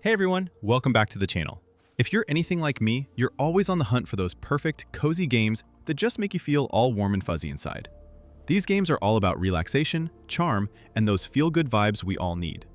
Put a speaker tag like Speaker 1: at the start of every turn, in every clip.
Speaker 1: Hey everyone, welcome back to the channel. If you're anything like me, you're always on the hunt for those perfect, cozy games that just make you feel all warm and fuzzy inside. These games are all about relaxation, charm, and those feel-good vibes we all need.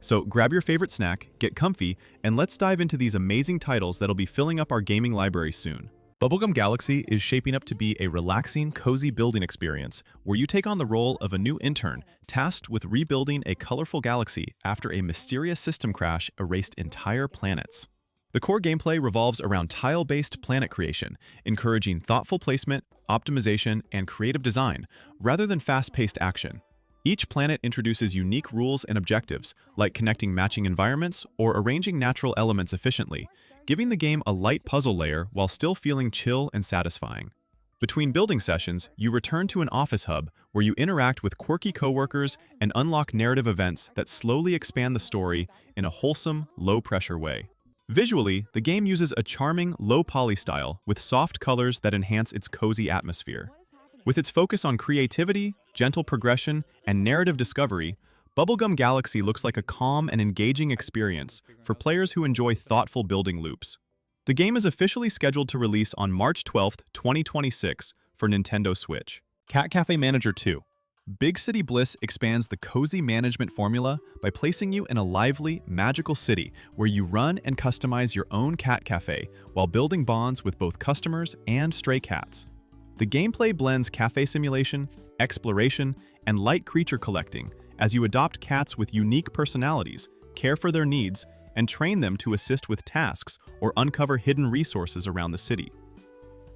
Speaker 1: So grab your favorite snack, get comfy, and let's dive into these amazing titles that'll be filling up our gaming library soon. Bubblegum Galaxy is shaping up to be a relaxing, cozy building experience where you take on the role of a new intern tasked with rebuilding a colorful galaxy after a mysterious system crash erased entire planets. The core gameplay revolves around tile-based planet creation, encouraging thoughtful placement, optimization, and creative design, rather than fast-paced action. Each planet introduces unique rules and objectives, like connecting matching environments or arranging natural elements efficiently, giving the game a light puzzle layer while still feeling chill and satisfying. Between building sessions, you return to an office hub where you interact with quirky coworkers and unlock narrative events that slowly expand the story in a wholesome, low-pressure way. Visually, the game uses a charming, low-poly style with soft colors that enhance its cozy atmosphere. With its focus on creativity, gentle progression, and narrative discovery, Bubblegum Galaxy looks like a calm and engaging experience for players who enjoy thoughtful building loops. The game is officially scheduled to release on March 12, 2026 for Nintendo Switch. Cat Cafe Manager 2. Big City Bliss expands the cozy management formula by placing you in a lively, magical city where you run and customize your own cat cafe while building bonds with both customers and stray cats. The gameplay blends cafe simulation, exploration, and light creature collecting as you adopt cats with unique personalities, care for their needs, and train them to assist with tasks or uncover hidden resources around the city.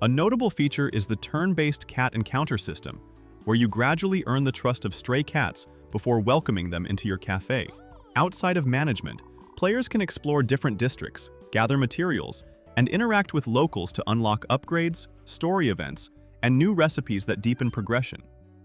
Speaker 1: A notable feature is the turn-based cat encounter system, where you gradually earn the trust of stray cats before welcoming them into your cafe. Outside of management, players can explore different districts, gather materials, and interact with locals to unlock upgrades, story events, and new recipes that deepen progression.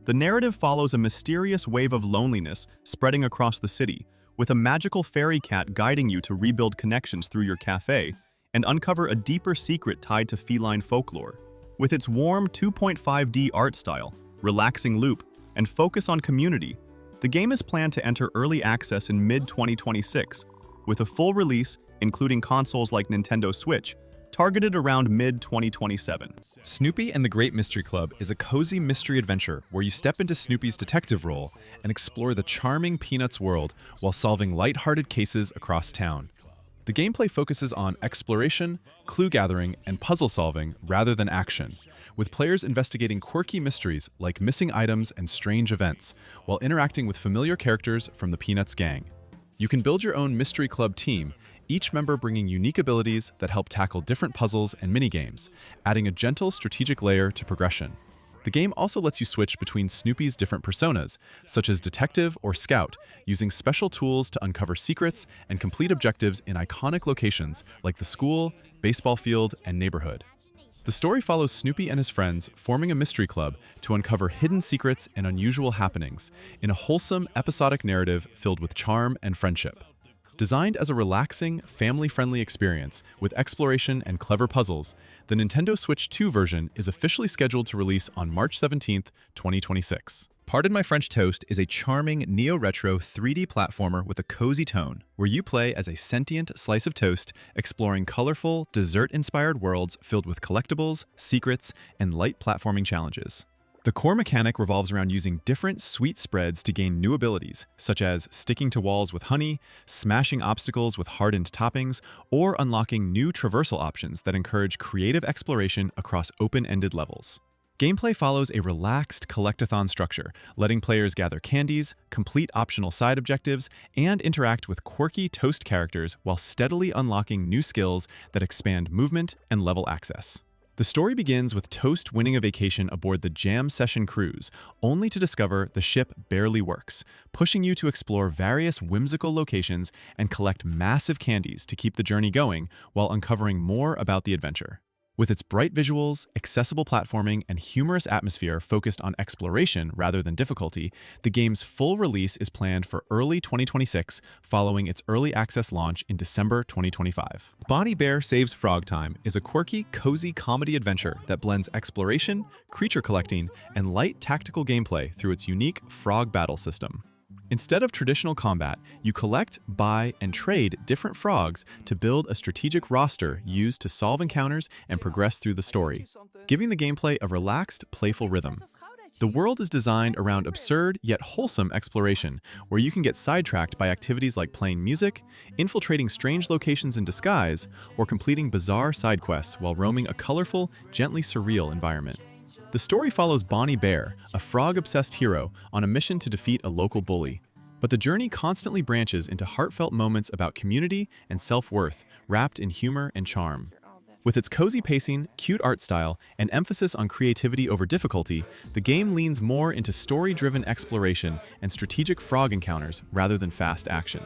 Speaker 1: The narrative follows a mysterious wave of loneliness spreading across the city, with a magical fairy cat guiding you to rebuild connections through your cafe and uncover a deeper secret tied to feline folklore. With its warm 2.5D art style, relaxing loop, and focus on community, the game is planned to enter early access in mid-2026, with a full release, including consoles like Nintendo Switch, targeted around mid-2027. Snoopy and the Great Mystery Club is a cozy mystery adventure where you step into Snoopy's detective role and explore the charming Peanuts world while solving lighthearted cases across town. The gameplay focuses on exploration, clue gathering, and puzzle solving rather than action, with players investigating quirky mysteries like missing items and strange events, while interacting with familiar characters from the Peanuts gang. You can build your own Mystery Club team, each member bringing unique abilities that help tackle different puzzles and minigames, adding a gentle strategic layer to progression. The game also lets you switch between Snoopy's different personas, such as Detective or Scout, using special tools to uncover secrets and complete objectives in iconic locations like the school, baseball field, and neighborhood. The story follows Snoopy and his friends forming a mystery club to uncover hidden secrets and unusual happenings in a wholesome, episodic narrative filled with charm and friendship. Designed as a relaxing, family-friendly experience with exploration and clever puzzles, the Nintendo Switch 2 version is officially scheduled to release on March 17, 2026. Pardon My French Toast is a charming neo-retro 3D platformer with a cozy tone, where you play as a sentient slice of toast exploring colorful, dessert-inspired worlds filled with collectibles, secrets, and light platforming challenges. The core mechanic revolves around using different sweet spreads to gain new abilities, such as sticking to walls with honey, smashing obstacles with hardened toppings, or unlocking new traversal options that encourage creative exploration across open-ended levels. Gameplay follows a relaxed collectathon structure, letting players gather candies, complete optional side objectives, and interact with quirky toast characters while steadily unlocking new skills that expand movement and level access. The story begins with Toast winning a vacation aboard the Jam Session cruise, only to discover the ship barely works, pushing you to explore various whimsical locations and collect massive candies to keep the journey going while uncovering more about the adventure. With its bright visuals, accessible platforming, and humorous atmosphere focused on exploration rather than difficulty, the game's full release is planned for early 2026, following its early access launch in December 2025. Bonnie Bear Saves Frogtime is a quirky, cozy comedy adventure that blends exploration, creature collecting, and light tactical gameplay through its unique frog battle system. Instead of traditional combat, you collect, buy, and trade different frogs to build a strategic roster used to solve encounters and progress through the story, giving the gameplay a relaxed, playful rhythm. The world is designed around absurd yet wholesome exploration, where you can get sidetracked by activities like playing music, infiltrating strange locations in disguise, or completing bizarre side quests while roaming a colorful, gently surreal environment. The story follows Bonnie Bear, a frog-obsessed hero, on a mission to defeat a local bully. But the journey constantly branches into heartfelt moments about community and self-worth, wrapped in humor and charm. With its cozy pacing, cute art style, and emphasis on creativity over difficulty, the game leans more into story-driven exploration and strategic frog encounters rather than fast action.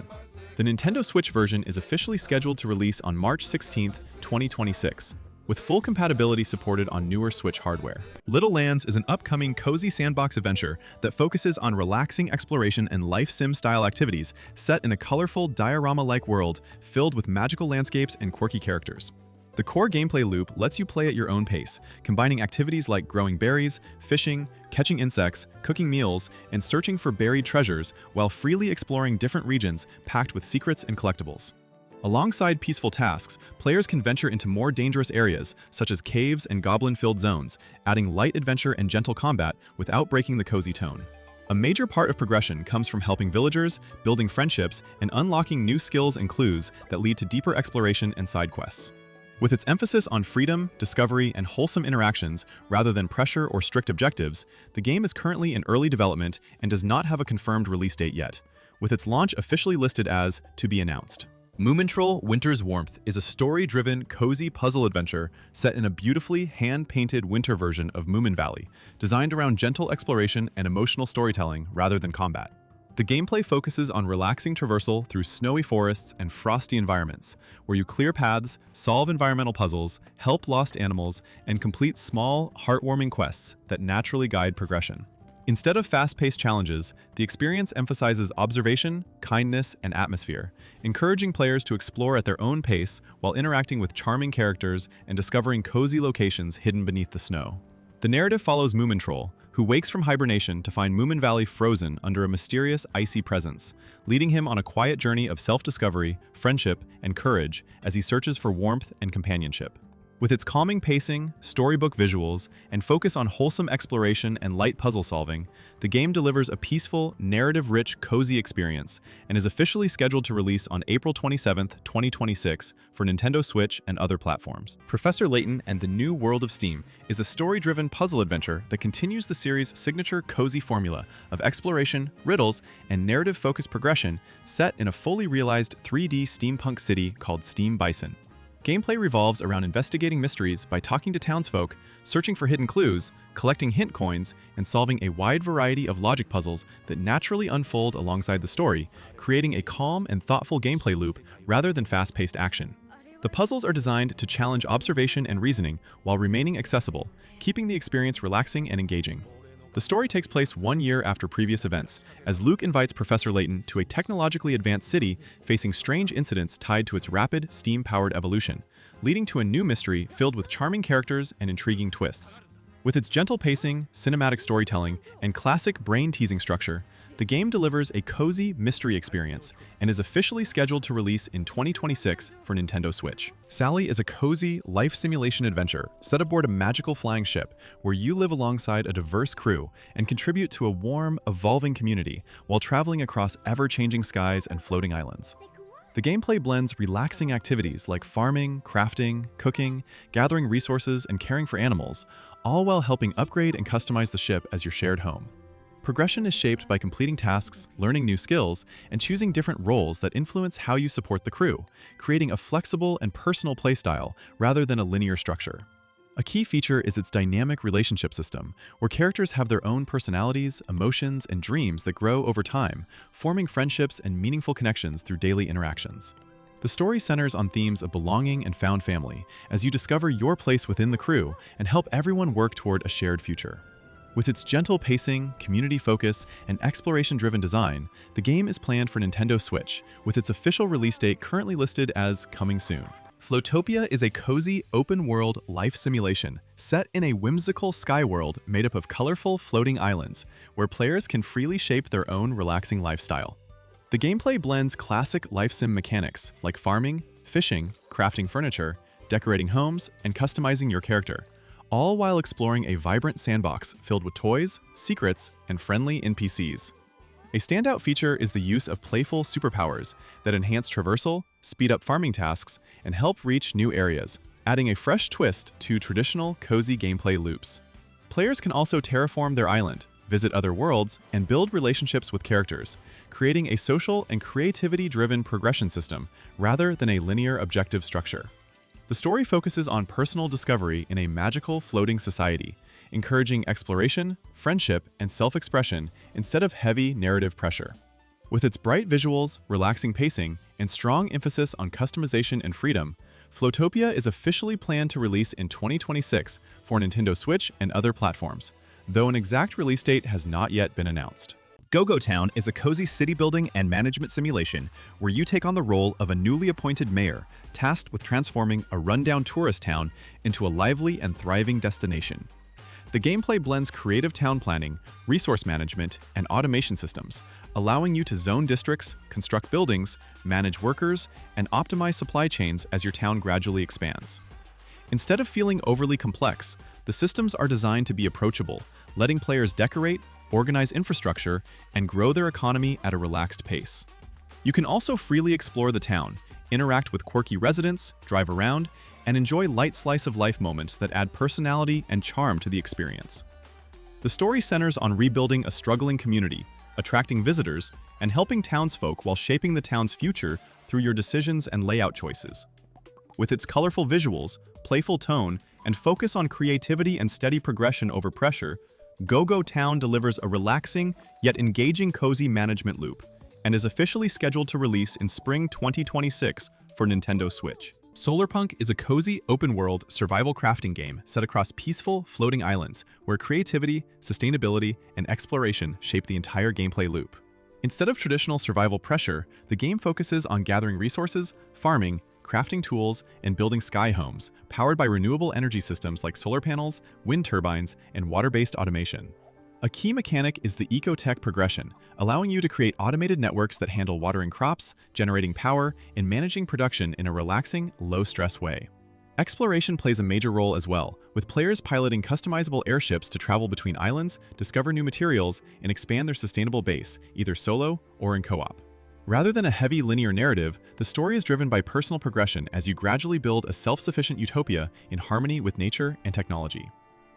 Speaker 1: The Nintendo Switch version is officially scheduled to release on March 16, 2026. With full compatibility supported on newer Switch hardware. Littlelands is an upcoming cozy sandbox adventure that focuses on relaxing exploration and life sim-style activities set in a colorful diorama-like world filled with magical landscapes and quirky characters. The core gameplay loop lets you play at your own pace, combining activities like growing berries, fishing, catching insects, cooking meals, and searching for buried treasures while freely exploring different regions packed with secrets and collectibles. Alongside peaceful tasks, players can venture into more dangerous areas, such as caves and goblin-filled zones, adding light adventure and gentle combat without breaking the cozy tone. A major part of progression comes from helping villagers, building friendships, and unlocking new skills and clues that lead to deeper exploration and side quests. With its emphasis on freedom, discovery, and wholesome interactions rather than pressure or strict objectives, the game is currently in early development and does not have a confirmed release date yet, with its launch officially listed as to be announced. Moomintroll Winter's Warmth is a story-driven, cozy puzzle adventure set in a beautifully hand-painted winter version of Moomin Valley, designed around gentle exploration and emotional storytelling rather than combat. The gameplay focuses on relaxing traversal through snowy forests and frosty environments, where you clear paths, solve environmental puzzles, help lost animals, and complete small, heartwarming quests that naturally guide progression. Instead of fast-paced challenges, the experience emphasizes observation, kindness, and atmosphere, encouraging players to explore at their own pace while interacting with charming characters and discovering cozy locations hidden beneath the snow. The narrative follows Moomintroll, who wakes from hibernation to find Moomin Valley frozen under a mysterious, icy presence, leading him on a quiet journey of self-discovery, friendship, and courage as he searches for warmth and companionship. With its calming pacing, storybook visuals, and focus on wholesome exploration and light puzzle solving, the game delivers a peaceful, narrative-rich, cozy experience and is officially scheduled to release on April 27, 2026 for Nintendo Switch and other platforms. Professor Layton and the New World of Steam is a story-driven puzzle adventure that continues the series' signature cozy formula of exploration, riddles, and narrative-focused progression set in a fully realized 3D steampunk city called Steam Bison. Gameplay revolves around investigating mysteries by talking to townsfolk, searching for hidden clues, collecting hint coins, and solving a wide variety of logic puzzles that naturally unfold alongside the story, creating a calm and thoughtful gameplay loop rather than fast-paced action. The puzzles are designed to challenge observation and reasoning while remaining accessible, keeping the experience relaxing and engaging. The story takes place 1 year after previous events, as Luke invites Professor Layton to a technologically advanced city facing strange incidents tied to its rapid, steam-powered evolution, leading to a new mystery filled with charming characters and intriguing twists. With its gentle pacing, cinematic storytelling, and classic brain-teasing structure, the game delivers a cozy mystery experience and is officially scheduled to release in 2026 for Nintendo Switch. Sally is a cozy, life simulation adventure set aboard a magical flying ship where you live alongside a diverse crew and contribute to a warm, evolving community while traveling across ever-changing skies and floating islands. The gameplay blends relaxing activities like farming, crafting, cooking, gathering resources, and caring for animals, all while helping upgrade and customize the ship as your shared home. Progression is shaped by completing tasks, learning new skills, and choosing different roles that influence how you support the crew, creating a flexible and personal playstyle rather than a linear structure. A key feature is its dynamic relationship system, where characters have their own personalities, emotions, and dreams that grow over time, forming friendships and meaningful connections through daily interactions. The story centers on themes of belonging and found family, as you discover your place within the crew and help everyone work toward a shared future. With its gentle pacing, community focus, and exploration-driven design, the game is planned for Nintendo Switch, with its official release date currently listed as coming soon. Floatopia is a cozy, open-world life simulation set in a whimsical sky world made up of colorful floating islands, where players can freely shape their own relaxing lifestyle. The gameplay blends classic life sim mechanics like farming, fishing, crafting furniture, decorating homes, and customizing your character, all while exploring a vibrant sandbox filled with toys, secrets, and friendly NPCs. A standout feature is the use of playful superpowers that enhance traversal, speed up farming tasks, and help reach new areas, adding a fresh twist to traditional cozy gameplay loops. Players can also terraform their island, visit other worlds, and build relationships with characters, creating a social and creativity-driven progression system rather than a linear objective structure. The story focuses on personal discovery in a magical floating society, encouraging exploration, friendship, and self-expression instead of heavy narrative pressure. With its bright visuals, relaxing pacing, and strong emphasis on customization and freedom, Floatopia is officially planned to release in 2026 for Nintendo Switch and other platforms, though an exact release date has not yet been announced. Go-Go Town is a cozy city building and management simulation where you take on the role of a newly appointed mayor tasked with transforming a rundown tourist town into a lively and thriving destination. The gameplay blends creative town planning, resource management, and automation systems, allowing you to zone districts, construct buildings, manage workers, and optimize supply chains as your town gradually expands. Instead of feeling overly complex, the systems are designed to be approachable, letting players decorate, organize infrastructure, and grow their economy at a relaxed pace. You can also freely explore the town, interact with quirky residents, drive around, and enjoy light slice-of-life moments that add personality and charm to the experience. The story centers on rebuilding a struggling community, attracting visitors, and helping townsfolk while shaping the town's future through your decisions and layout choices. With its colorful visuals, playful tone, and focus on creativity and steady progression over pressure, Go-Go Town delivers a relaxing yet engaging cozy management loop and is officially scheduled to release in spring 2026 for Nintendo Switch. Solarpunk is a cozy, open-world survival crafting game set across peaceful, floating islands where creativity, sustainability, and exploration shape the entire gameplay loop. Instead of traditional survival pressure, the game focuses on gathering resources, farming, crafting tools, and building sky homes, powered by renewable energy systems like solar panels, wind turbines, and water-based automation. A key mechanic is the ecotech progression, allowing you to create automated networks that handle watering crops, generating power, and managing production in a relaxing, low-stress way. Exploration plays a major role as well, with players piloting customizable airships to travel between islands, discover new materials, and expand their sustainable base, either solo or in co-op. Rather than a heavy linear narrative, the story is driven by personal progression as you gradually build a self-sufficient utopia in harmony with nature and technology.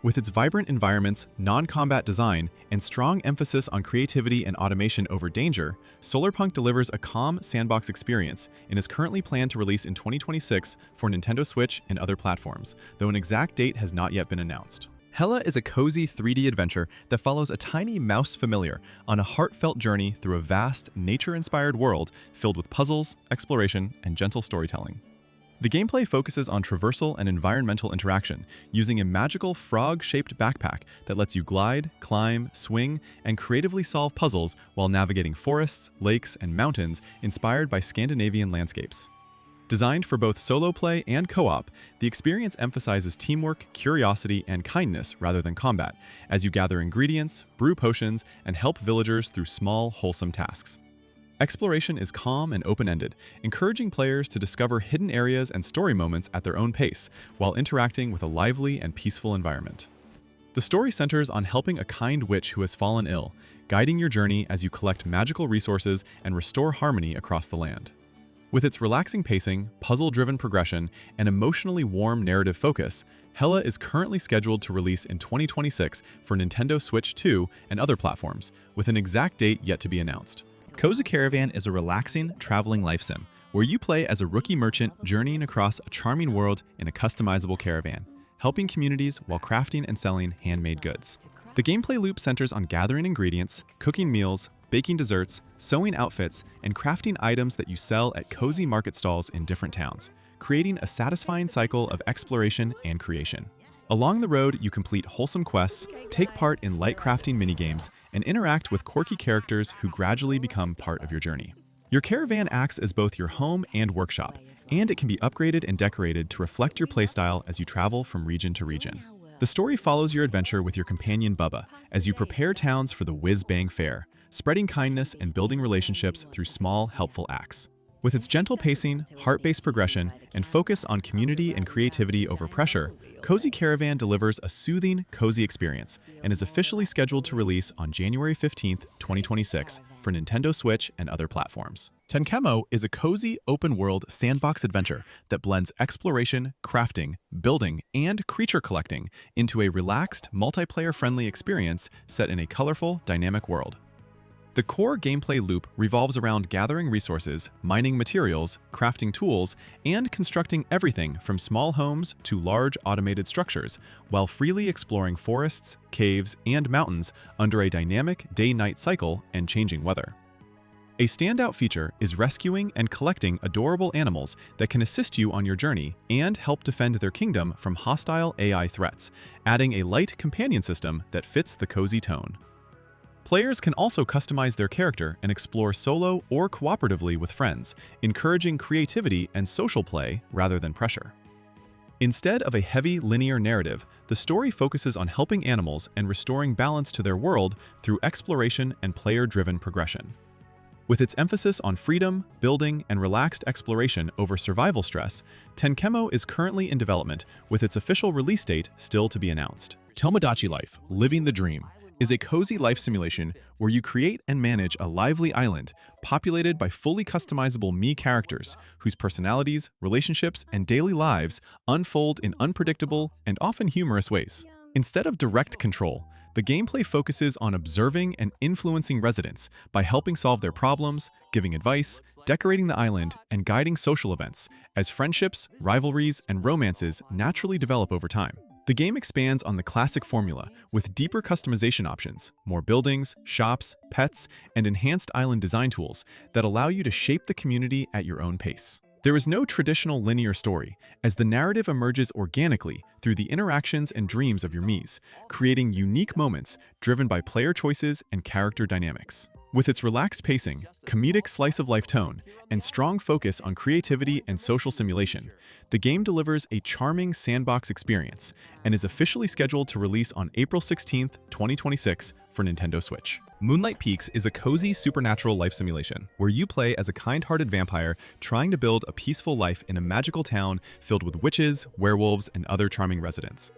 Speaker 1: With its vibrant environments, non-combat design, and strong emphasis on creativity and automation over danger, Solarpunk delivers a calm sandbox experience and is currently planned to release in 2026 for Nintendo Switch and other platforms, though an exact date has not yet been announced. Hela is a cozy 3D adventure that follows a tiny mouse familiar on a heartfelt journey through a vast, nature-inspired world filled with puzzles, exploration, and gentle storytelling. The gameplay focuses on traversal and environmental interaction, using a magical frog-shaped backpack that lets you glide, climb, swing, and creatively solve puzzles while navigating forests, lakes, and mountains inspired by Scandinavian landscapes. Designed for both solo play and co-op, the experience emphasizes teamwork, curiosity, and kindness rather than combat, as you gather ingredients, brew potions, and help villagers through small, wholesome tasks. Exploration is calm and open-ended, encouraging players to discover hidden areas and story moments at their own pace, while interacting with a lively and peaceful environment. The story centers on helping a kind witch who has fallen ill, guiding your journey as you collect magical resources and restore harmony across the land. With its relaxing pacing, puzzle-driven progression, and emotionally warm narrative focus, Hela is currently scheduled to release in 2026 for Nintendo Switch 2 and other platforms, with an exact date yet to be announced. Cozy Caravan is a relaxing, traveling life sim, where you play as a rookie merchant journeying across a charming world in a customizable caravan, helping communities while crafting and selling handmade goods. The gameplay loop centers on gathering ingredients, cooking meals, baking desserts, sewing outfits, and crafting items that you sell at cozy market stalls in different towns, creating a satisfying cycle of exploration and creation. Along the road, you complete wholesome quests, take part in light crafting minigames, and interact with quirky characters who gradually become part of your journey. Your caravan acts as both your home and workshop, and it can be upgraded and decorated to reflect your playstyle as you travel from region to region. The story follows your adventure with your companion Bubba as you prepare towns for the whiz-bang fair, spreading kindness and building relationships through small, helpful acts. With its gentle pacing, heart-based progression, and focus on community and creativity over pressure, Cozy Caravan delivers a soothing, cozy experience and is officially scheduled to release on January 15, 2026 for Nintendo Switch and other platforms. Tenkemo is a cozy, open-world sandbox adventure that blends exploration, crafting, building, and creature collecting into a relaxed, multiplayer-friendly experience set in a colorful, dynamic world. The core gameplay loop revolves around gathering resources, mining materials, crafting tools, and constructing everything from small homes to large automated structures, while freely exploring forests, caves, and mountains under a dynamic day-night cycle and changing weather. A standout feature is rescuing and collecting adorable animals that can assist you on your journey and help defend their kingdom from hostile AI threats, adding a light companion system that fits the cozy tone. Players can also customize their character and explore solo or cooperatively with friends, encouraging creativity and social play rather than pressure. Instead of a heavy linear narrative, the story focuses on helping animals and restoring balance to their world through exploration and player-driven progression. With its emphasis on freedom, building, and relaxed exploration over survival stress, Tenkemo is currently in development, with its official release date still to be announced. Tomodachi Life, Living the Dream, is a cozy life simulation where you create and manage a lively island populated by fully customizable Mii characters whose personalities, relationships, and daily lives unfold in unpredictable and often humorous ways. Instead of direct control, the gameplay focuses on observing and influencing residents by helping solve their problems, giving advice, decorating the island, and guiding social events as friendships, rivalries, and romances naturally develop over time. The game expands on the classic formula with deeper customization options, more buildings, shops, pets, and enhanced island design tools that allow you to shape the community at your own pace. There is no traditional linear story, as the narrative emerges organically through the interactions and dreams of your Miis, creating unique moments driven by player choices and character dynamics. With its relaxed pacing, comedic slice-of-life tone, and strong focus on creativity and social simulation, the game delivers a charming sandbox experience and is officially scheduled to release on April 16, 2026 for Nintendo Switch. Moonlight Peaks is a cozy supernatural life simulation where you play as a kind-hearted vampire trying to build a peaceful life in a magical town filled with witches, werewolves, and other charming residents.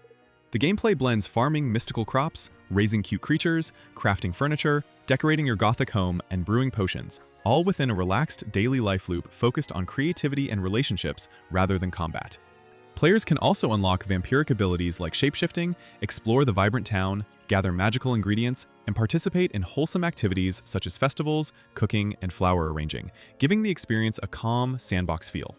Speaker 1: The gameplay blends farming mystical crops, raising cute creatures, crafting furniture, decorating your gothic home, and brewing potions, all within a relaxed daily life loop focused on creativity and relationships rather than combat. Players can also unlock vampiric abilities like shapeshifting, explore the vibrant town, gather magical ingredients, and participate in wholesome activities such as festivals, cooking, and flower arranging, giving the experience a calm, sandbox feel.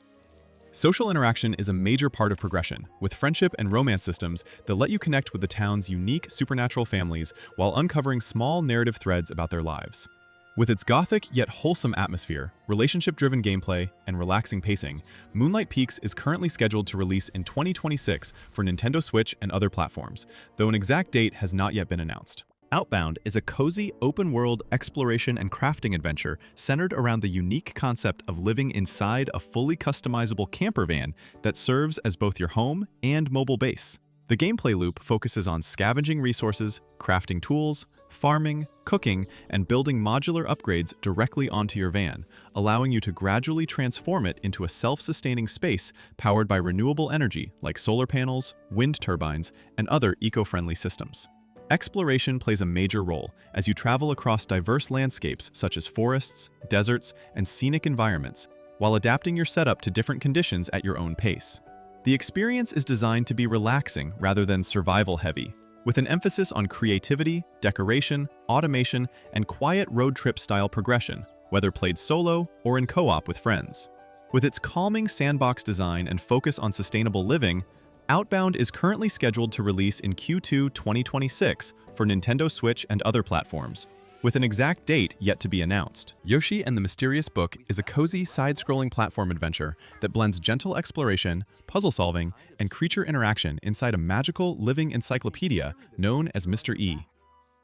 Speaker 1: Social interaction is a major part of progression, with friendship and romance systems that let you connect with the town's unique supernatural families while uncovering small narrative threads about their lives. With its gothic yet wholesome atmosphere, relationship-driven gameplay, and relaxing pacing, Moonlight Peaks is currently scheduled to release in 2026 for Nintendo Switch and other platforms, though an exact date has not yet been announced. Outbound is a cozy, open-world exploration and crafting adventure centered around the unique concept of living inside a fully customizable camper van that serves as both your home and mobile base. The gameplay loop focuses on scavenging resources, crafting tools, farming, cooking, and building modular upgrades directly onto your van, allowing you to gradually transform it into a self-sustaining space powered by renewable energy like solar panels, wind turbines, and other eco-friendly systems. Exploration plays a major role as you travel across diverse landscapes such as forests, deserts, and scenic environments, while adapting your setup to different conditions at your own pace. The experience is designed to be relaxing rather than survival-heavy, with an emphasis on creativity, decoration, automation, and quiet road trip-style progression, whether played solo or in co-op with friends. With its calming sandbox design and focus on sustainable living, Outbound is currently scheduled to release in Q2 2026 for Nintendo Switch and other platforms, with an exact date yet to be announced. Yoshi and the Mysterious Book is a cozy side-scrolling platform adventure that blends gentle exploration, puzzle solving, and creature interaction inside a magical living encyclopedia known as Mr. E.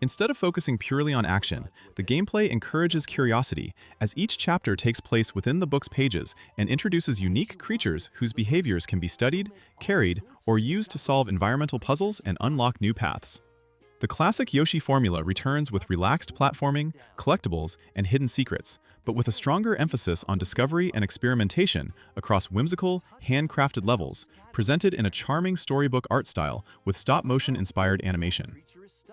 Speaker 1: Instead of focusing purely on action, the gameplay encourages curiosity, as each chapter takes place within the book's pages and introduces unique creatures whose behaviors can be studied, carried, or used to solve environmental puzzles and unlock new paths. The classic Yoshi formula returns with relaxed platforming, collectibles, and hidden secrets, but with a stronger emphasis on discovery and experimentation across whimsical, handcrafted levels, presented in a charming storybook art style with stop-motion-inspired animation.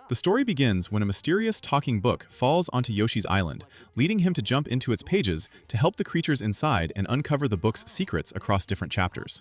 Speaker 1: The story begins when a mysterious talking book falls onto Yoshi's island, leading him to jump into its pages to help the creatures inside and uncover the book's secrets across different chapters.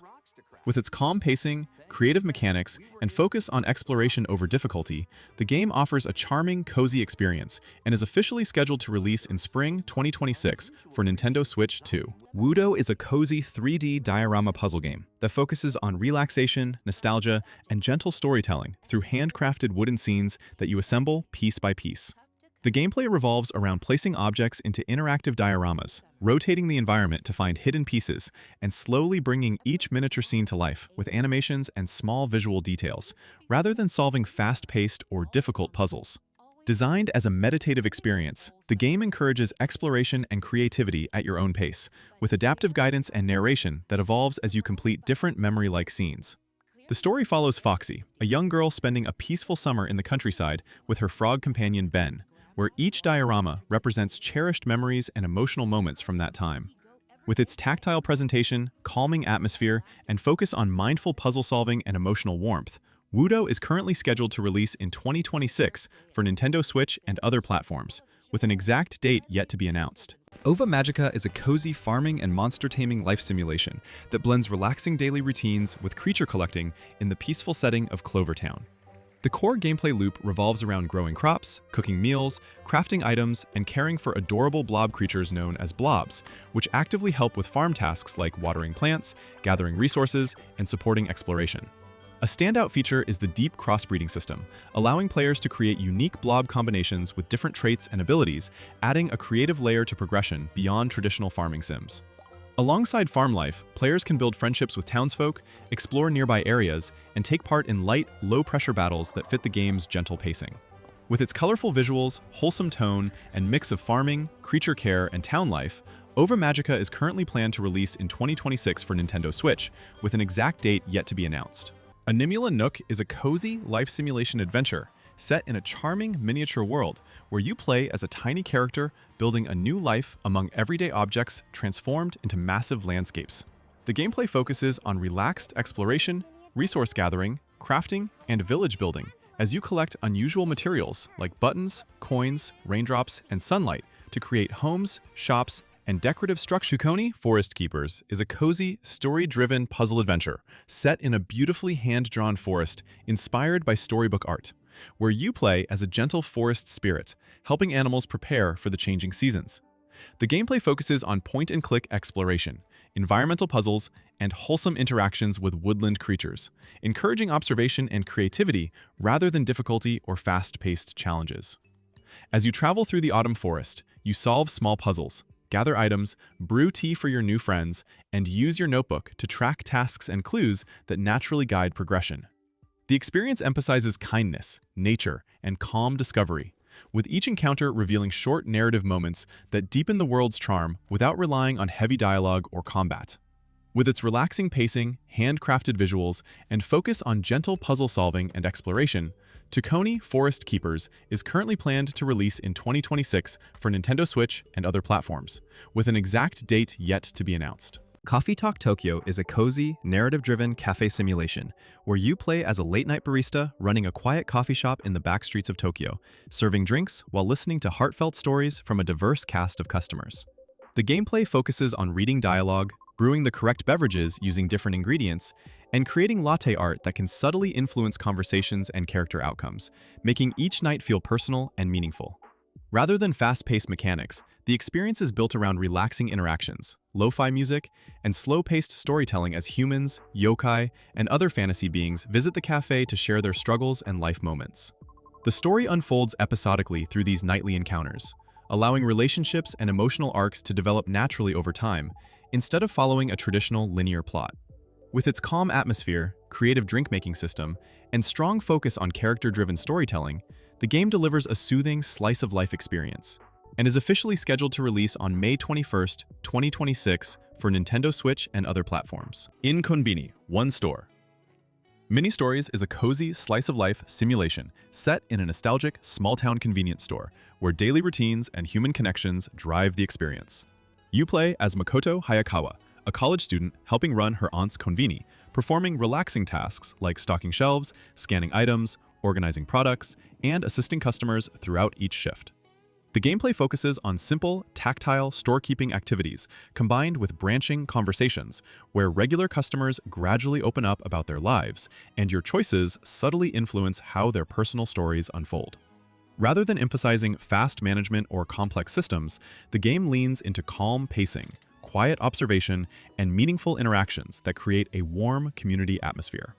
Speaker 1: With its calm pacing, creative mechanics, and focus on exploration over difficulty, the game offers a charming, cozy experience and is officially scheduled to release in spring 2026 for Nintendo Switch 2. Woodo is a cozy 3D diorama puzzle game that focuses on relaxation, nostalgia, and gentle storytelling through handcrafted wooden scenes that you assemble piece by piece. The gameplay revolves around placing objects into interactive dioramas, rotating the environment to find hidden pieces, and slowly bringing each miniature scene to life with animations and small visual details, rather than solving fast-paced or difficult puzzles. Designed as a meditative experience, the game encourages exploration and creativity at your own pace, with adaptive guidance and narration that evolves as you complete different memory-like scenes. The story follows Foxy, a young girl spending a peaceful summer in the countryside with her frog companion Ben, where each diorama represents cherished memories and emotional moments from that time. With its tactile presentation, calming atmosphere, and focus on mindful puzzle solving and emotional warmth, Woodo is currently scheduled to release in 2026 for Nintendo Switch and other platforms, with an exact date yet to be announced. Ova Magica is a cozy farming and monster-taming life simulation that blends relaxing daily routines with creature collecting in the peaceful setting of Clovertown. The core gameplay loop revolves around growing crops, cooking meals, crafting items, and caring for adorable blob creatures known as blobs, which actively help with farm tasks like watering plants, gathering resources, and supporting exploration. A standout feature is the deep crossbreeding system, allowing players to create unique blob combinations with different traits and abilities, adding a creative layer to progression beyond traditional farming sims. Alongside farm life, players can build friendships with townsfolk, explore nearby areas, and take part in light, low-pressure battles that fit the game's gentle pacing. With its colorful visuals, wholesome tone, and mix of farming, creature care, and town life, Ova Magica is currently planned to release in 2026 for Nintendo Switch, with an exact date yet to be announced. Animula Nook is a cozy life simulation adventure set in a charming miniature world where you play as a tiny character building a new life among everyday objects transformed into massive landscapes. The gameplay focuses on relaxed exploration, resource gathering, crafting, and village building as you collect unusual materials like buttons, coins, raindrops, and sunlight to create homes, shops, and decorative structures. Tukoni Forest Keepers is a cozy, story-driven puzzle adventure set in a beautifully hand-drawn forest inspired by storybook art, where you play as a gentle forest spirit, helping animals prepare for the changing seasons. The gameplay focuses on point-and-click exploration, environmental puzzles, and wholesome interactions with woodland creatures, encouraging observation and creativity rather than difficulty or fast-paced challenges. As you travel through the autumn forest, you solve small puzzles, gather items, brew tea for your new friends, and use your notebook to track tasks and clues that naturally guide progression. The experience emphasizes kindness, nature, and calm discovery, with each encounter revealing short narrative moments that deepen the world's charm without relying on heavy dialogue or combat. With its relaxing pacing, handcrafted visuals, and focus on gentle puzzle solving and exploration, Tukoni Forest Keepers is currently planned to release in 2026 for Nintendo Switch and other platforms, with an exact date yet to be announced. Coffee Talk Tokyo is a cozy, narrative-driven cafe simulation where you play as a late-night barista running a quiet coffee shop in the back streets of Tokyo, serving drinks while listening to heartfelt stories from a diverse cast of customers. The gameplay focuses on reading dialogue, brewing the correct beverages using different ingredients, and creating latte art that can subtly influence conversations and character outcomes, making each night feel personal and meaningful. Rather than fast-paced mechanics, the experience is built around relaxing interactions, lo-fi music, and slow-paced storytelling as humans, yokai, and other fantasy beings visit the cafe to share their struggles and life moments. The story unfolds episodically through these nightly encounters, allowing relationships and emotional arcs to develop naturally over time, instead of following a traditional linear plot. With its calm atmosphere, creative drink-making system, and strong focus on character-driven storytelling, The game delivers a soothing slice-of-life experience and is officially scheduled to release on May 21st, 2026 for Nintendo Switch and other platforms. InKonbini, one store. Mini Stories is a cozy slice-of-life simulation set in a nostalgic small-town convenience store where daily routines and human connections drive the experience. You play as Makoto Hayakawa, a college student helping run her aunt's konbini, performing relaxing tasks like stocking shelves, scanning items, organizing products, and assisting customers throughout each shift. The gameplay focuses on simple, tactile storekeeping activities combined with branching conversations, where regular customers gradually open up about their lives, and your choices subtly influence how their personal stories unfold. Rather than emphasizing fast management or complex systems, the game leans into calm pacing, quiet observation, and meaningful interactions that create a warm community atmosphere.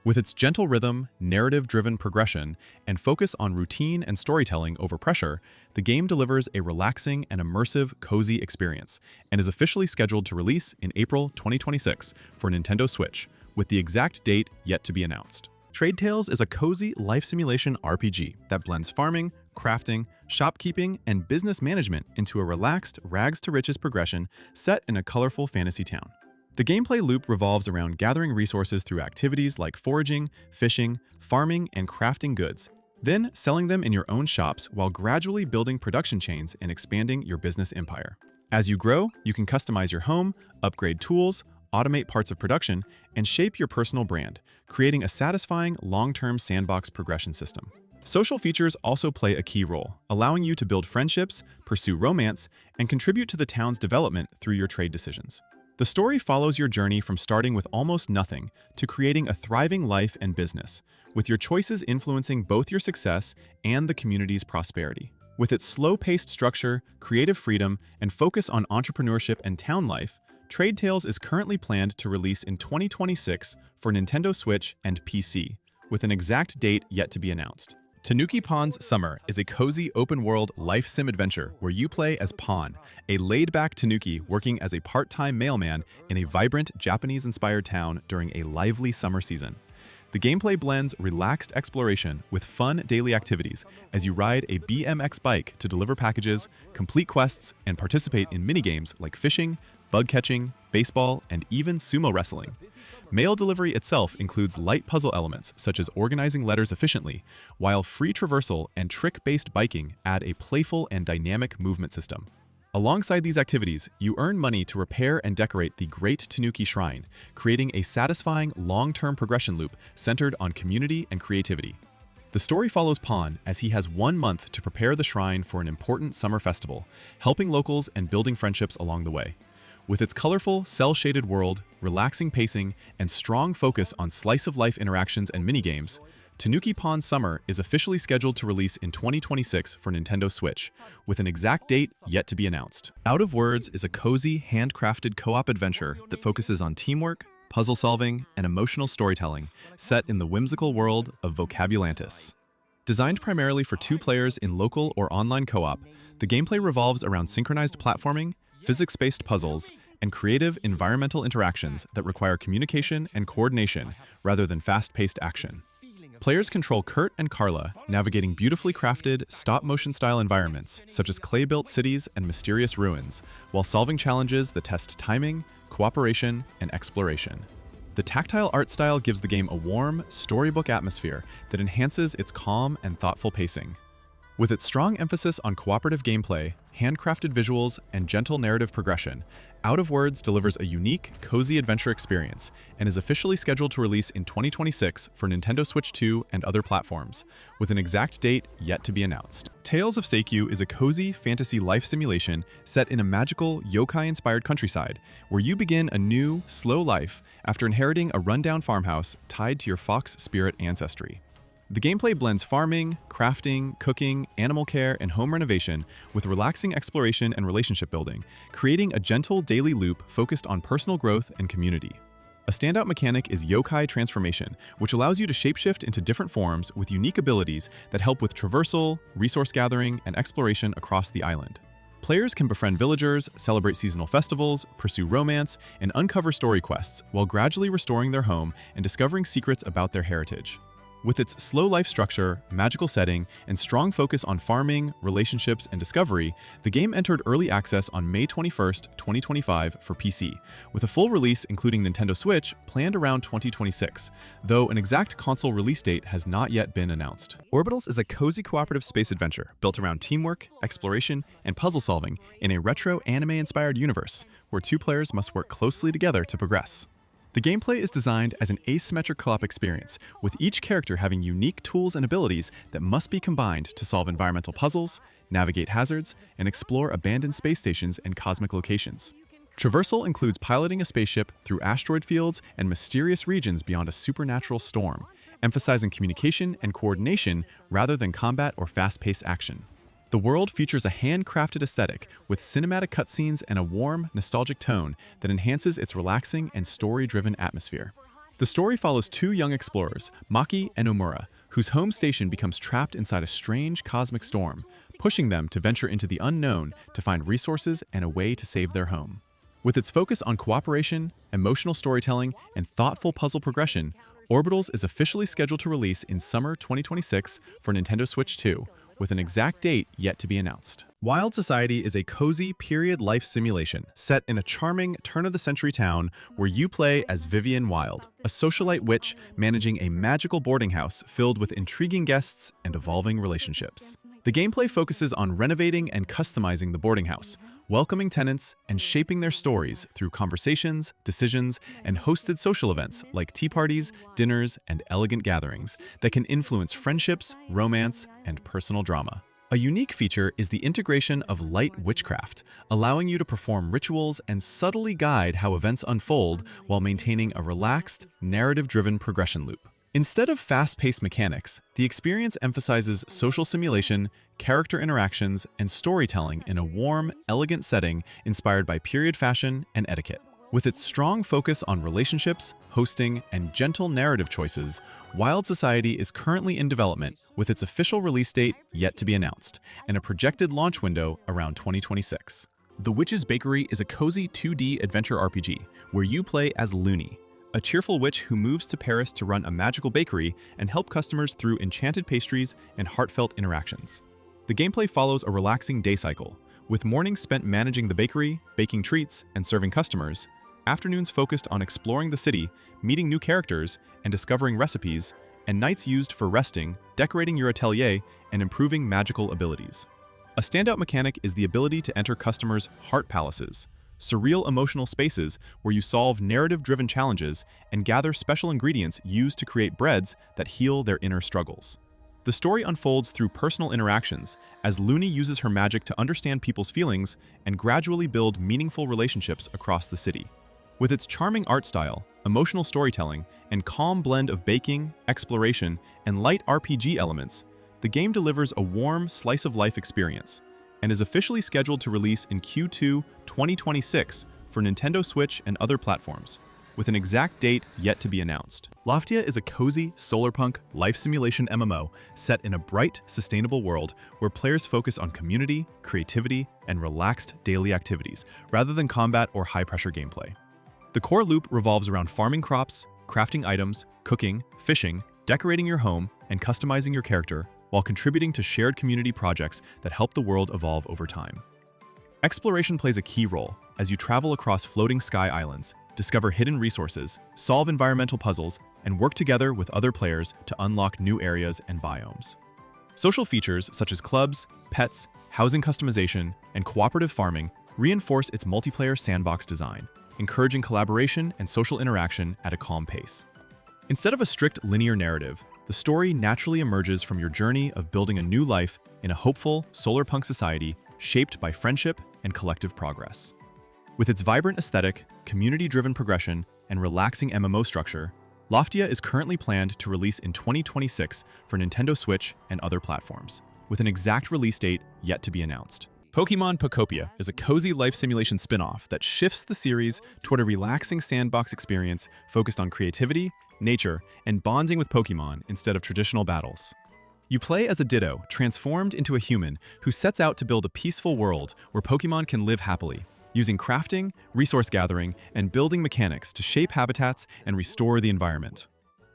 Speaker 1: With its gentle rhythm, narrative-driven progression, and focus on routine and storytelling over pressure, the game delivers a relaxing and immersive, cozy experience, and is officially scheduled to release in April 2026 for Nintendo Switch, with the exact date yet to be announced. Trade Tales is a cozy life simulation RPG that blends farming, crafting, shopkeeping, and business management into a relaxed, rags-to-riches progression set in a colorful fantasy town. The gameplay loop revolves around gathering resources through activities like foraging, fishing, farming, and crafting goods, then selling them in your own shops while gradually building production chains and expanding your business empire. As you grow, you can customize your home, upgrade tools, automate parts of production, and shape your personal brand, creating a satisfying long-term sandbox progression system. Social features also play a key role, allowing you to build friendships, pursue romance, and contribute to the town's development through your trade decisions. The story follows your journey from starting with almost nothing to creating a thriving life and business, with your choices influencing both your success and the community's prosperity. With its slow-paced structure, creative freedom, and focus on entrepreneurship and town life, Trade Tales is currently planned to release in 2026 for Nintendo Switch and PC, with an exact date yet to be announced. Tanuki Pon's Summer is a cozy open-world life sim adventure where you play as Pon, a laid-back tanuki working as a part-time mailman in a vibrant Japanese-inspired town during a lively summer season. The gameplay blends relaxed exploration with fun daily activities as you ride a BMX bike to deliver packages, complete quests, and participate in minigames like fishing, bug catching, baseball, and even sumo wrestling. Mail delivery itself includes light puzzle elements such as organizing letters efficiently, while free traversal and trick-based biking add a playful and dynamic movement system. Alongside these activities, you earn money to repair and decorate the Great Tanuki Shrine, creating a satisfying long-term progression loop centered on community and creativity. The story follows Pon as he has 1 month to prepare the shrine for an important summer festival, helping locals and building friendships along the way. With its colorful, cel-shaded world, relaxing pacing, and strong focus on slice-of-life interactions and minigames, Tanuki Pon Summer is officially scheduled to release in 2026 for Nintendo Switch, with an exact date yet to be announced. Out of Words is a cozy, handcrafted co-op adventure that focuses on teamwork, puzzle solving, and emotional storytelling, set in the whimsical world of Vocabulantis. Designed primarily for 2 players in local or online co-op, the gameplay revolves around synchronized platforming, physics-based puzzles, and creative environmental interactions that require communication and coordination rather than fast-paced action. Players control Kurt and Carla, navigating beautifully crafted, stop-motion-style environments such as clay-built cities and mysterious ruins, while solving challenges that test timing, cooperation, and exploration. The tactile art style gives the game a warm, storybook atmosphere that enhances its calm and thoughtful pacing. With its strong emphasis on cooperative gameplay, handcrafted visuals, and gentle narrative progression, Out of Words delivers a unique, cozy adventure experience and is officially scheduled to release in 2026 for Nintendo Switch 2 and other platforms, with an exact date yet to be announced. Tales of Seikyu is a cozy fantasy life simulation set in a magical, yokai-inspired countryside, where you begin a new, slow life after inheriting a rundown farmhouse tied to your fox spirit ancestry. The gameplay blends farming, crafting, cooking, animal care, and home renovation with relaxing exploration and relationship building, creating a gentle daily loop focused on personal growth and community. A standout mechanic is yokai transformation, which allows you to shapeshift into different forms with unique abilities that help with traversal, resource gathering, and exploration across the island. Players can befriend villagers, celebrate seasonal festivals, pursue romance, and uncover story quests while gradually restoring their home and discovering secrets about their heritage. With its slow life structure, magical setting, and strong focus on farming, relationships, and discovery, the game entered early access on May 21st, 2025 for PC, with a full release including Nintendo Switch planned around 2026, though an exact console release date has not yet been announced. Orbitals is a cozy cooperative space adventure built around teamwork, exploration, and puzzle solving in a retro anime-inspired universe, where two players must work closely together to progress. The gameplay is designed as an asymmetric co-op experience, with each character having unique tools and abilities that must be combined to solve environmental puzzles, navigate hazards, and explore abandoned space stations and cosmic locations. Traversal includes piloting a spaceship through asteroid fields and mysterious regions beyond a supernatural storm, emphasizing communication and coordination rather than combat or fast-paced action. The world features a handcrafted aesthetic with cinematic cutscenes and a warm, nostalgic tone that enhances its relaxing and story-driven atmosphere. The story follows two young explorers, Maki and Omura, whose home station becomes trapped inside a strange cosmic storm, pushing them to venture into the unknown to find resources and a way to save their home. With its focus on cooperation, emotional storytelling, and thoughtful puzzle progression, Orbitals is officially scheduled to release in summer 2026 for Nintendo Switch 2, with an exact date yet to be announced. Wylde Society is a cozy period life simulation set in a charming turn-of-the-century town where you play as Vivian Wylde, a socialite witch managing a magical boarding house filled with intriguing guests and evolving relationships. The gameplay focuses on renovating and customizing the boarding house, welcoming tenants and shaping their stories through conversations, decisions, and hosted social events like tea parties, dinners, and elegant gatherings that can influence friendships, romance, and personal drama. A unique feature is the integration of light witchcraft, allowing you to perform rituals and subtly guide how events unfold while maintaining a relaxed, narrative-driven progression loop. Instead of fast-paced mechanics, the experience emphasizes social simulation, character interactions, and storytelling in a warm, elegant setting inspired by period fashion and etiquette. With its strong focus on relationships, hosting, and gentle narrative choices, Wylde Society is currently in development, with its official release date yet to be announced, and a projected launch window around 2026. The Witch's Bakery is a cozy 2D adventure RPG, where you play as Looney, a cheerful witch who moves to Paris to run a magical bakery and help customers through enchanted pastries and heartfelt interactions. The gameplay follows a relaxing day cycle, with mornings spent managing the bakery, baking treats, and serving customers, afternoons focused on exploring the city, meeting new characters, and discovering recipes, and nights used for resting, decorating your atelier, and improving magical abilities. A standout mechanic is the ability to enter customers' heart palaces, surreal emotional spaces where you solve narrative-driven challenges and gather special ingredients used to create breads that heal their inner struggles. The story unfolds through personal interactions, as Looney uses her magic to understand people's feelings and gradually build meaningful relationships across the city. With its charming art style, emotional storytelling, and calm blend of baking, exploration, and light RPG elements, the game delivers a warm, slice-of-life experience, and is officially scheduled to release in Q2 2026 for Nintendo Switch and other platforms, with an exact date yet to be announced. Loftia is a cozy, Solarpunk, life simulation MMO set in a bright, sustainable world where players focus on community, creativity, and relaxed daily activities, rather than combat or high-pressure gameplay. The core loop revolves around farming crops, crafting items, cooking, fishing, decorating your home, and customizing your character, while contributing to shared community projects that help the world evolve over time. Exploration plays a key role as you travel across floating sky islands, discover hidden resources, solve environmental puzzles, and work together with other players to unlock new areas and biomes. Social features such as clubs, pets, housing customization, and cooperative farming reinforce its multiplayer sandbox design, encouraging collaboration and social interaction at a calm pace. Instead of a strict linear narrative, the story naturally emerges from your journey of building a new life in a hopeful, Solarpunk society shaped by friendship and collective progress. With its vibrant aesthetic, community-driven progression, and relaxing MMO structure, Loftia is currently planned to release in 2026 for Nintendo Switch and other platforms, with an exact release date yet to be announced. Pokémon Pokopia is a cozy life simulation spin-off that shifts the series toward a relaxing sandbox experience focused on creativity, nature, and bonding with Pokémon instead of traditional battles. You play as a Ditto, transformed into a human who sets out to build a peaceful world where Pokémon can live happily, using crafting, resource gathering, and building mechanics to shape habitats and restore the environment.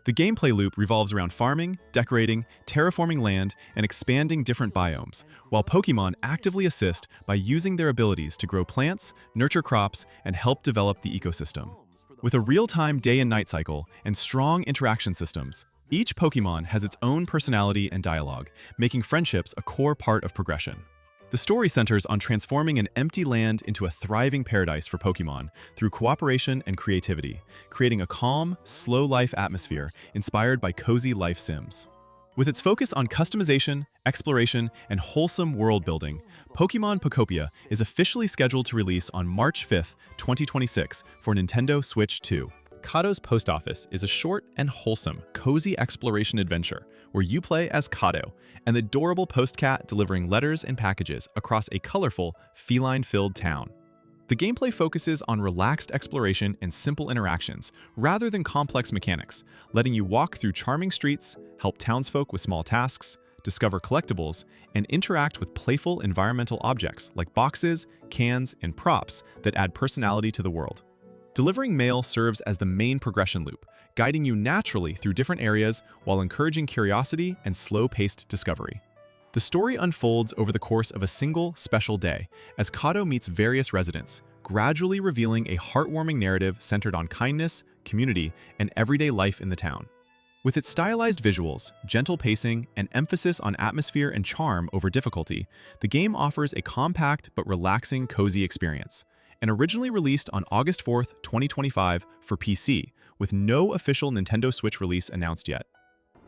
Speaker 1: The gameplay loop revolves around farming, decorating, terraforming land, and expanding different biomes, while Pokémon actively assist by using their abilities to grow plants, nurture crops, and help develop the ecosystem. With a real-time day and night cycle and strong interaction systems, each Pokémon has its own personality and dialogue, making friendships a core part of progression. The story centers on transforming an empty land into a thriving paradise for Pokémon through cooperation and creativity, creating a calm, slow-life atmosphere inspired by cozy life sims. With its focus on customization, exploration, and wholesome world building, Pokémon Pokopia is officially scheduled to release on March 5, 2026 for Nintendo Switch 2. Catto's Post Office is a short and wholesome, cozy exploration adventure where you play as Catto, an adorable post cat delivering letters and packages across a colorful, feline-filled town. The gameplay focuses on relaxed exploration and simple interactions, rather than complex mechanics, letting you walk through charming streets, help townsfolk with small tasks, discover collectibles, and interact with playful environmental objects like boxes, cans, and props that add personality to the world. Delivering mail serves as the main progression loop, guiding you naturally through different areas while encouraging curiosity and slow-paced discovery. The story unfolds over the course of a single, special day, as Catto meets various residents, gradually revealing a heartwarming narrative centered on kindness, community, and everyday life in the town. With its stylized visuals, gentle pacing, and emphasis on atmosphere and charm over difficulty, the game offers a compact but relaxing, cozy experience. And originally released on August 4, 2025 for PC, with no official Nintendo Switch release announced yet.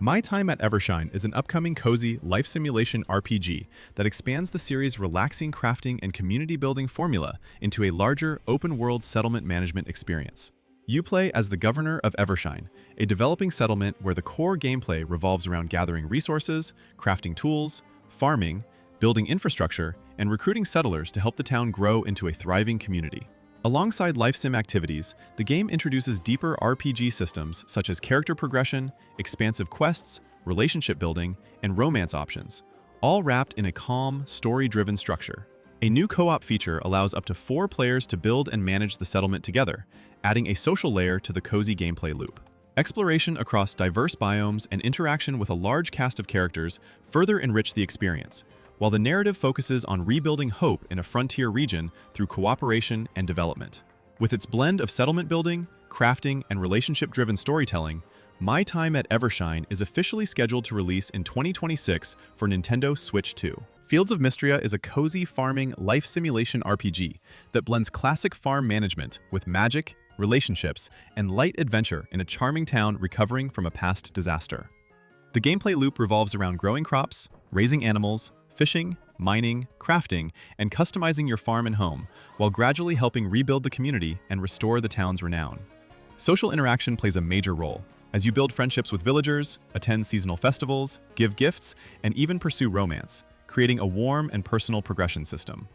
Speaker 1: My Time at Evershine is an upcoming cozy life simulation RPG that expands the series' relaxing crafting and community-building formula into a larger, open-world settlement management experience. You play as the Governor of Evershine, a developing settlement where the core gameplay revolves around gathering resources, crafting tools, farming, building infrastructure, and recruiting settlers to help the town grow into a thriving community. Alongside life sim activities, the game introduces deeper RPG systems such as character progression, expansive quests, relationship building, and romance options, all wrapped in a calm, story-driven structure. A new co-op feature allows up to 4 players to build and manage the settlement together, adding a social layer to the cozy gameplay loop. Exploration across diverse biomes and interaction with a large cast of characters further enrich the experience, while the narrative focuses on rebuilding hope in a frontier region through cooperation and development. With its blend of settlement building, crafting, and relationship-driven storytelling, My Time at Evershine is officially scheduled to release in 2026 for Nintendo Switch 2. Fields of Mystria is a cozy farming life simulation RPG that blends classic farm management with magic, relationships, and light adventure in a charming town recovering from a past disaster. The gameplay loop revolves around growing crops, raising animals, fishing, mining, crafting, and customizing your farm and home, while gradually helping rebuild the community and restore the town's renown. Social interaction plays a major role, as you build friendships with villagers, attend seasonal festivals, give gifts, and even pursue romance, creating a warm and personal progression system.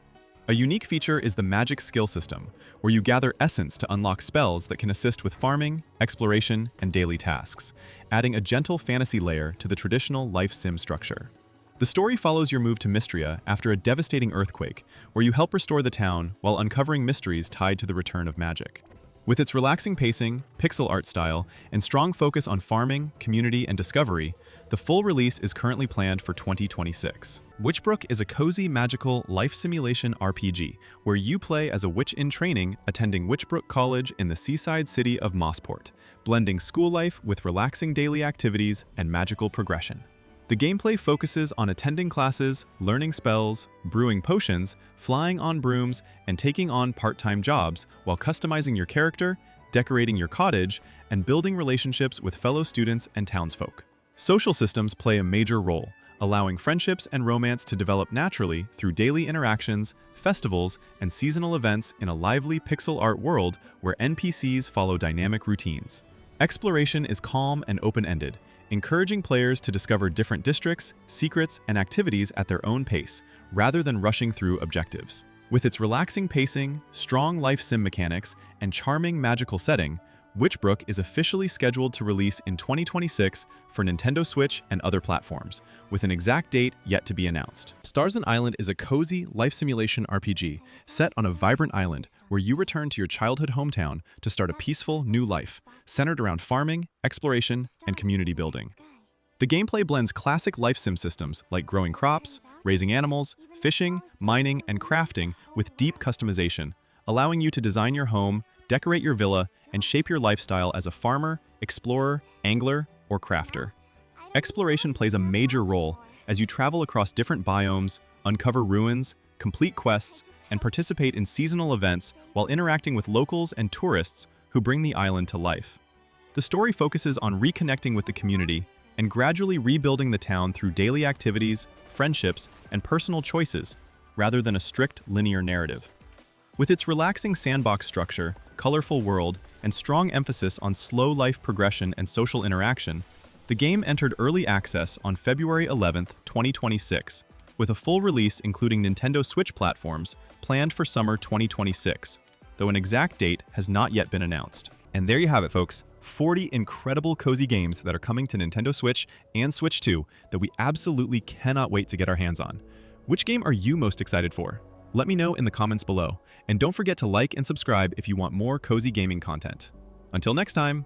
Speaker 1: A unique feature is the magic skill system, where you gather essence to unlock spells that can assist with farming, exploration, and daily tasks, adding a gentle fantasy layer to the traditional life sim structure. The story follows your move to Mystria after a devastating earthquake, where you help restore the town while uncovering mysteries tied to the return of magic. With its relaxing pacing, pixel art style, and strong focus on farming, community, and discovery, the full release is currently planned for 2026. Witchbrook is a cozy, magical life simulation RPG where you play as a witch in training attending Witchbrook College in the seaside city of Mossport, blending school life with relaxing daily activities and magical progression. The gameplay focuses on attending classes, learning spells, brewing potions, flying on brooms, and taking on part-time jobs while customizing your character, decorating your cottage, and building relationships with fellow students and townsfolk. Social systems play a major role, allowing friendships and romance to develop naturally through daily interactions, festivals, and seasonal events in a lively pixel art world where NPCs follow dynamic routines. Exploration is calm and open-ended, encouraging players to discover different districts, secrets, and activities at their own pace, rather than rushing through objectives. With its relaxing pacing, strong life sim mechanics, and charming magical setting, Witchbrook is officially scheduled to release in 2026 for Nintendo Switch and other platforms, with an exact date yet to be announced. Starsand Island is a cozy life simulation RPG set on a vibrant island where you return to your childhood hometown to start a peaceful new life, centered around farming, exploration, and community building. The gameplay blends classic life sim systems like growing crops, raising animals, fishing, mining, and crafting with deep customization, allowing you to design your home, decorate your villa, and shape your lifestyle as a farmer, explorer, angler, or crafter. Exploration plays a major role as you travel across different biomes, uncover ruins, complete quests, and participate in seasonal events while interacting with locals and tourists who bring the island to life. The story focuses on reconnecting with the community and gradually rebuilding the town through daily activities, friendships, and personal choices, rather than a strict linear narrative. With its relaxing sandbox structure, colorful world, and strong emphasis on slow life progression and social interaction, the game entered early access on February 11, 2026, with a full release including Nintendo Switch platforms planned for summer 2026, though an exact date has not yet been announced. And there you have it, folks. 40 incredible cozy games that are coming to Nintendo Switch and Switch 2 that we absolutely cannot wait to get our hands on. Which game are you most excited for? Let me know in the comments below, and don't forget to like and subscribe if you want more cozy gaming content. Until next time!